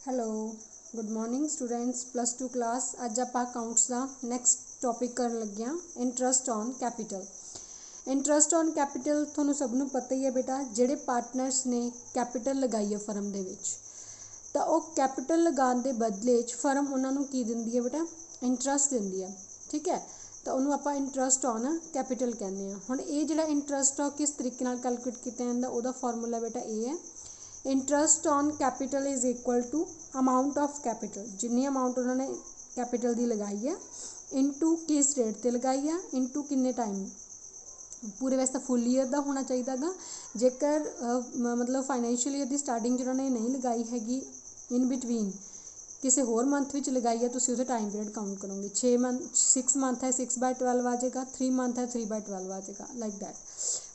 Hello good morning students +2 class. अज आप accounts का नैक्सट टॉपिक कर लगे हाँ interest on capital. Interest on capital थोनों सबनों पता ही है बेटा, जेडे पार्टनर्स ने कैपिटल लगाई है फर्म दे विच तो वो कैपिटल लगाने के बदले फर्म उन्होंने की दिंदी है बेटा, इंट्रस्ट दिंदी है। ठीक है, तो उन्होंने आप इंट्रस्ट ऑन कैपिटल कहने हुण ये जो इंट्रस्ट आ किस तरीके नाल कैलकुलेट किया जाता, वह फॉर्मूला बेटा ये है, interest on capital is equal to amount of capital, जिन्नी अमाउंट उन्होंने कैपिटल की लगाई है इनटू किस रेट पर लगाई है इनटू किन्ने टाइम। पूरे वैसे फुल ईयर का होना चाहिए गा, जेकर मतलब फाइनैशियल ईयर की स्टार्टिंग उन्होंने नहीं लगाई हैगी, इन बिटवीन किसी होर मंथ में लगाई है, तो उसका टाइम पीरियड काउंट करोगे। 6 मंथ है 6/12 आ जाएगा, 3 मंथ है 3/12 आ जाएगा, लाइक दैट।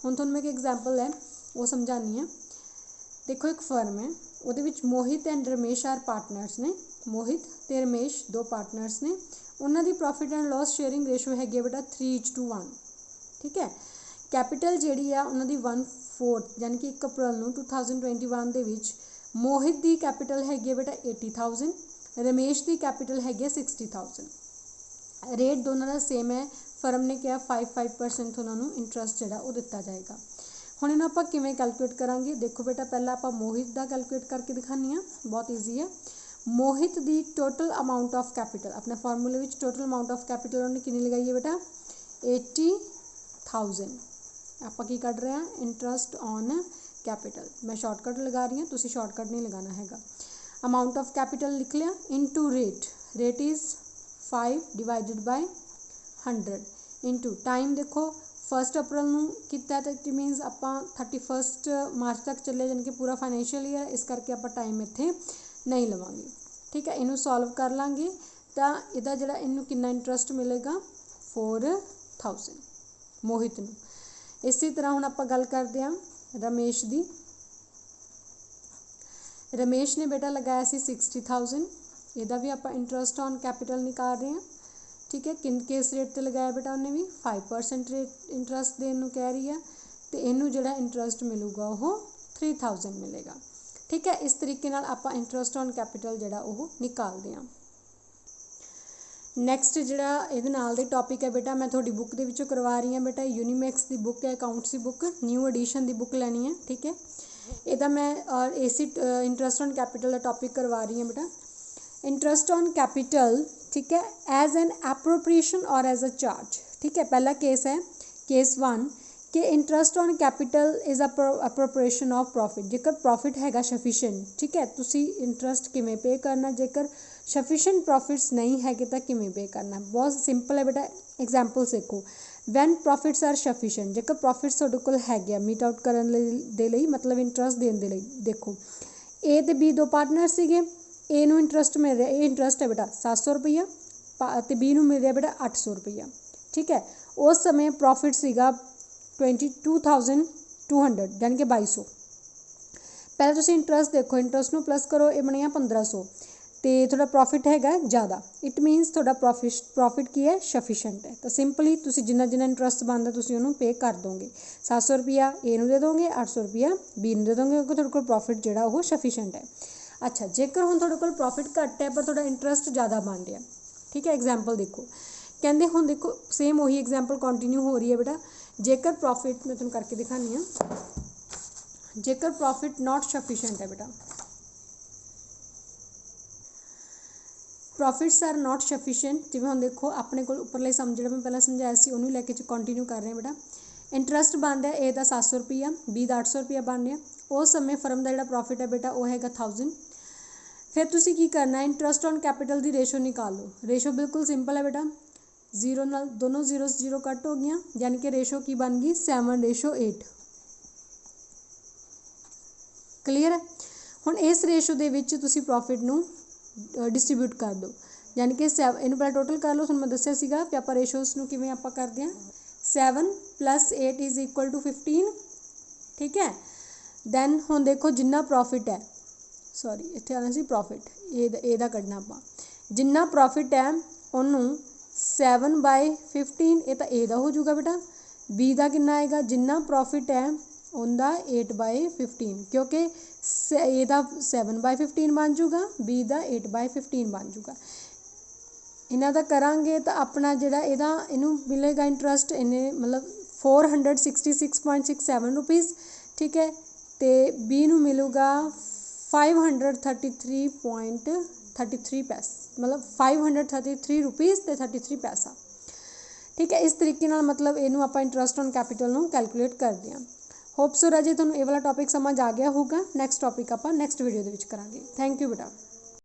हुण तुहानूं मैं एक एग्जाम्पल है वो समझानी है। देखो एक फर्म है, वो मोहित एंड रमेश आर पार्टनर्स ने, मोहित तो रमेश दो पार्टनर्स ने, उन्होंने profit and loss sharing ratio हैगी बेटा 3:1। ठीक है, कैपिटल जी आ उन्होंने 1/4 यानी कि 1 अप्रैल 2021 के मोहित की कैपिटल हैगी बेटा 80,000, रमेश की कैपिटल हैगी 60,000। रेट दोनों का सेम है, फर्म ने कहा 5% उन्होंने इंट्रस्ट जोड़ा वो दिता जाएगा। हुण इन्हूं आपां किवें कैलकुलेट करांगे, देखो बेटा पहला आपां मोहित का कैलकुलेट करके दिखानी है, बहुत ईजी है। मोहित की टोटल अमाउंट ऑफ कैपिटल, अपने फॉर्मूले में टोटल अमाउंट ऑफ कैपिटल उन्होंने कितनी लगाई है बेटा 80,000। आपां की कढ़ रहे हैं इंट्रस्ट ऑन कैपिटल, मैं शॉर्टकट लगा रही हूँ, तुसीं शॉर्टकट नहीं लगाना हैगा। अमाउंट ऑफ कैपिटल लिख लिया into rate, rate is 5/100 into time. देखो 1 अप्रैल किया तो इट मीनस आप 31 मार्च तक चले, यानी कि पूरा फाइनैशियल ईयर, इस करके आप टाइम इत्थे नहीं लवांगे। ठीक है, इनू सॉल्व कर लाँगे तो इहदा जिहड़ा इनू कितना इंट्रस्ट मिलेगा 4,000 मोहित नूं। इसी तरह हुण आपां गल करदे हां रमेश दी। रमेश ने बेटा लगाया सी 60,000, इहदा भी आपां इंट्रस्ट ऑन कैपिटल निकाल रहे हैं। ठीक है, किस रेट पर लगाया बेटा उन्हें भी 5% रेट इंट्रस्ट देने कह रही है, तो इनू जो इंट्रस्ट मिलेगा वो 3,000 मिलेगा। ठीक है, इस तरीके नाल आपां इंट्रस्ट ऑन कैपिटल जोड़ा वो निकालते हैं। नैक्सट जोड़ा ये नाल दे टॉपिक है बेटा, मैं थोड़ी बुक के करवा रही हूँ बेटा, यूनीमैक्स की बुक है, अकाउंट्स की बुक, न्यू एडिशन की बुक लैनी है। ठीक है, यदा मैं इसी इंट्रस्ट ऑन कैपिटल का टॉपिक करवा रही हूँ बेटा। इंट्रस्ट ऑन कैपिटल, ठीक है, एज एन एप्रोप्रिएशन और एज अ चार्ज। ठीक है, पहला केस है केस 1 कि interest on capital is appropriation of profit, जेकर प्रॉफिट हैगा सफिशेंट। ठीक है, तुसी इंट्रस्ट किमें पे करना, जेकर सफिशेंट प्रॉफिट्स नहीं है तो किमें पे करना, बहुत सिंपल है बेटा। एग्जाम्पल देखो, वैन प्रॉफिट्स आर सफिशेंट, जेकर प्रॉफिट्स तुहाडे कोल हैगे मीट आउट करने दे लई, मतलब इंट्रस्ट देने दे लई। देखो ए ते बी दो पार्टनर सीगे, ए नूं इंट्रस्ट मिल रहा, ये इंट्रस्ट है बेटा 700 रुपया, तो बी नूं मिल रहा बेटा 800 रुपया। ठीक है, उस समय प्रॉफिट सीगा 22,200 यानी कि 2200। पहले तुसीं इंट्रस्ट देखो, इंट्रस्ट नूं प्लस करो, ये बनिया 1500, तो थोड़ा प्रॉफिट हैगा ज़्यादा, इट मीनस थोड़ा प्रॉफिट की है सफिशेंट है। तो सिंपली तुसीं जिन्ना जिन्ना इंट्रस्ट बनता तुसीं उन्होंने पे कर दोगे, 700 रुपया ए नूं दे दोगे, 800 रुपया बी नूं दे दोगे, क्योंकि थोड़े कोल प्रॉफिट जोड़ा वो सफिशेंट है। अच्छा, जेकर हुण तुहाडे कोल प्रॉफिट घट है पर थोड़ा इंट्रस्ट ज़्यादा बन रहा। ठीक है, एग्जाम्पल देखो, कहते हुण देखो सेम वही एग्जाम्पल कंटिन्यू हो रही है बेटा। जेकर प्रॉफिट मैं तुहानूं करके दिखानी हाँ, जेकर प्रॉफिट नॉट सफिशेंट है बेटा, प्रॉफिट्स आर नॉट सफिशेंट, जिवें हुण देखो अपने को उपरला सम जो मैं पहले समझाया सी उन्होंने लैके कंटिन्यू कर रहे हैं बेटा। इंट्रस्ट बन रहा ए का 700 रुपया, बी का 800 रुपया बन रहा, उस समय फर्म का जो प्रॉफिट है बेटा वो हैगा 1000। फिर तुसी की करना है, इंट्रस्ट ऑन कैपिटल की रेशो निकाल लो। रेशो बिल्कुल सिंपल है बेटा, 0 नाल दोनों 0 कट हो गया, यानी कि रेशो की बन गई 7:8। क्लीयर है, हुण इस रेशो के विच तुसी प्रॉफिट नूं डिस्ट्रीब्यूट कर दो, यानी कि इनू पहले टोटल कर लो। तुहानूं मैं दस्सिया सीगा कि आपां रेशोस नूं किवें आपां करदे हां, 7 + 8 = 15। ठीक है, दैन हुण देखो जिन्ना प्रॉफिट है, सॉरी इत्थे आना सी प्रॉफिट, एदा कढ़ना आपां, जिन्ना प्रॉफिट है उन्होंने 7/15, ये तो ए दा हो जाऊगा बेटा, बी का कितना आएगा, जिन्ना प्रॉफिट है उनका 8/15, क्योंकि ਇਹਦਾ 7/15 ਬਣ ਜੂਗਾ, B ਦਾ 8/15 ਬਣ ਜੂਗਾ। ਇਹਨਾਂ ਦਾ ਕਰਾਂਗੇ ਤਾਂ ਆਪਣਾ ਜਿਹੜਾ ਇਹਨੂੰ ਮਿਲੇਗਾ ਇੰਟਰਸਟ ਇਹਨੇ ਮਤਲਬ 466.67 ਰੁਪੀज़, ਠੀਕ है। तो B ਨੂੰ ਮਿਲੂਗਾ 533.33 पैसे, मतलब 533 रुपीज़ ਤੇ 33 पैसा, ठीक है। इस तरीके ਨਾਲ मतलब ਇਹਨੂੰ ਆਪਾਂ इंटरस्ट ऑन कैपिटल ਨੂੰ कैलकुलेट ਕਰਦੇ ਹਾਂ। होप सो राजे ਤੁਹਾਨੂੰ ਇਹ वाला टॉपिक समझ आ गया होगा। नैक्सट टॉपिक ਆਪਾਂ नैक्सट वीडियो ਦੇ ਵਿੱਚ ਕਰਾਂਗੇ। थैंक यू बेटा।